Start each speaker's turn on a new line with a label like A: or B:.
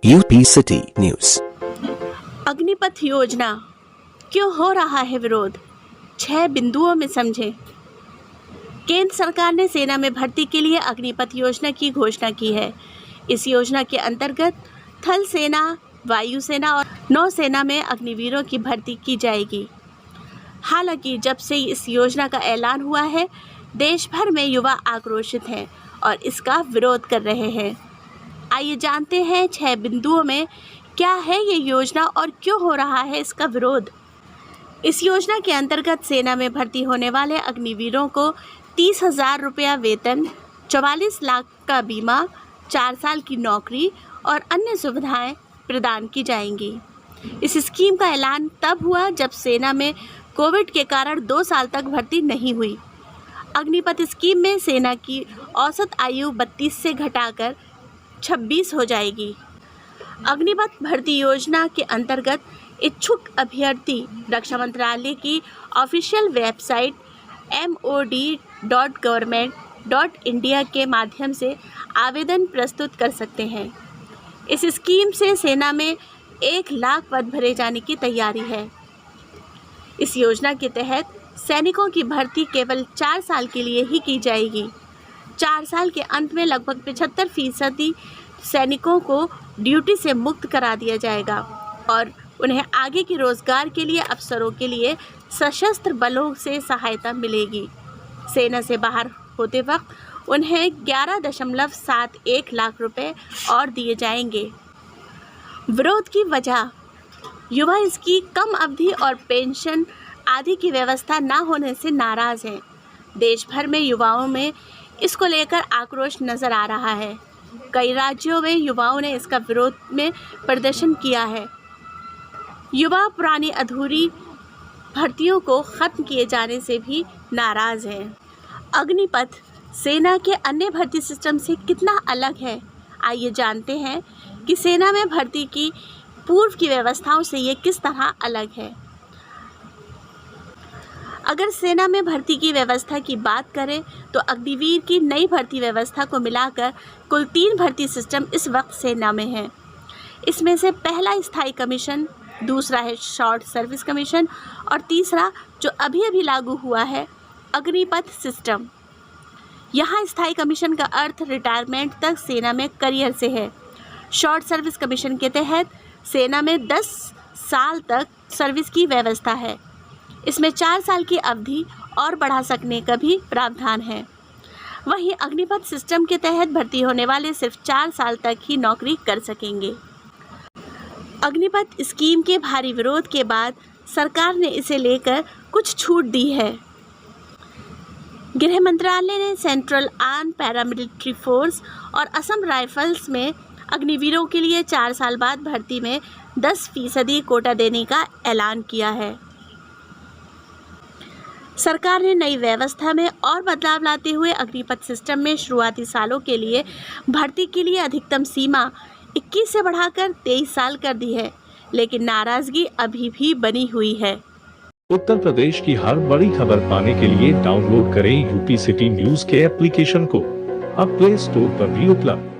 A: UP city news.
B: Agnipath योजना क्यों हो रहा है विरोध, 6 बिंदुओं में समझें। केंद्र सरकार ने सेना में भर्ती के लिए अग्निपथ योजना की घोषणा की है। इस योजना के अंतर्गत थल सेना, वायुसेना और नौसेना में अग्निवीरों की भर्ती की जाएगी। हालांकि जब से इस योजना का ऐलान हुआ है, देश भर में युवा आक्रोशित हैं और इसका विरोध कर रहे हैं। आइए जानते हैं 6 बिंदुओं में क्या है ये योजना और क्यों हो रहा है इसका विरोध। इस योजना के अंतर्गत सेना में भर्ती होने वाले अग्निवीरों को 30,000 रुपया वेतन, 44 लाख का बीमा, 4 साल की नौकरी और अन्य सुविधाएं प्रदान की जाएंगी। इस स्कीम का ऐलान तब हुआ जब सेना में कोविड के कारण 2 साल तक भर्ती नहीं हुई। अग्निपथ स्कीम में सेना की औसत आयु 32 से घटाकर 26 हो जाएगी। अग्निपथ भर्ती योजना के अंतर्गत इच्छुक अभ्यर्थी रक्षा मंत्रालय की ऑफिशियल वेबसाइट mod.government.india के माध्यम से आवेदन प्रस्तुत कर सकते हैं। इस स्कीम से सेना में 1 लाख पद भरे जाने की तैयारी है। इस योजना के तहत सैनिकों की भर्ती केवल 4 साल के लिए ही की जाएगी। 4 साल के अंत में लगभग 75% सैनिकों को ड्यूटी से मुक्त करा दिया जाएगा और उन्हें आगे के रोजगार के लिए अवसरों के लिए सशस्त्र बलों से सहायता मिलेगी। सेना से बाहर होते वक्त उन्हें 11.71 लाख रुपए और दिए जाएंगे। विरोध की वजह, युवा इसकी कम अवधि और पेंशन आदि की व्यवस्था न होने से नाराज हैं। देश भर में युवाओं में इसको लेकर आक्रोश नजर आ रहा है। कई राज्यों में युवाओं ने इसका विरोध में प्रदर्शन किया है। युवा पुरानी अधूरी भर्तियों को खत्म किए जाने से भी नाराज हैं। अग्निपथ सेना के अन्य भर्ती सिस्टम से कितना अलग है, आइए जानते हैं कि सेना में भर्ती की पूर्व की व्यवस्थाओं से ये किस तरह अलग है। अगर सेना में भर्ती की व्यवस्था की बात करें तो अग्निवीर की नई भर्ती व्यवस्था को मिलाकर कुल 3 भर्ती सिस्टम इस वक्त सेना में हैं। इसमें से पहला स्थायी कमीशन, दूसरा है शॉर्ट सर्विस कमीशन और तीसरा जो अभी लागू हुआ है अग्निपथ सिस्टम। यहाँ स्थायी कमीशन का अर्थ रिटायरमेंट तक सेना में करियर से है। शॉर्ट सर्विस कमीशन के तहत सेना में 10 साल तक सर्विस की व्यवस्था है। इसमें 4 साल की अवधि और बढ़ा सकने का भी प्रावधान है। वहीं अग्निपथ सिस्टम के तहत भर्ती होने वाले सिर्फ 4 साल तक ही नौकरी कर सकेंगे। अग्निपथ स्कीम के भारी विरोध के बाद सरकार ने इसे लेकर कुछ छूट दी है। गृह मंत्रालय ने सेंट्रल आर्म पैरामिलिट्री फोर्स और असम राइफल्स में अग्निवीरों के लिए 4 साल बाद भर्ती में 10% कोटा देने का ऐलान किया है। सरकार ने नई व्यवस्था में और बदलाव लाते हुए अग्निपथ सिस्टम में शुरुआती सालों के लिए भर्ती के लिए अधिकतम सीमा 21 से बढ़ाकर 23 साल कर दी है, लेकिन नाराजगी अभी भी बनी हुई है।
C: उत्तर प्रदेश की हर बड़ी खबर पाने के लिए डाउनलोड करें यूपी सिटी न्यूज के एप्लीकेशन को। अब प्ले स्टोर पर भी उपलब्ध।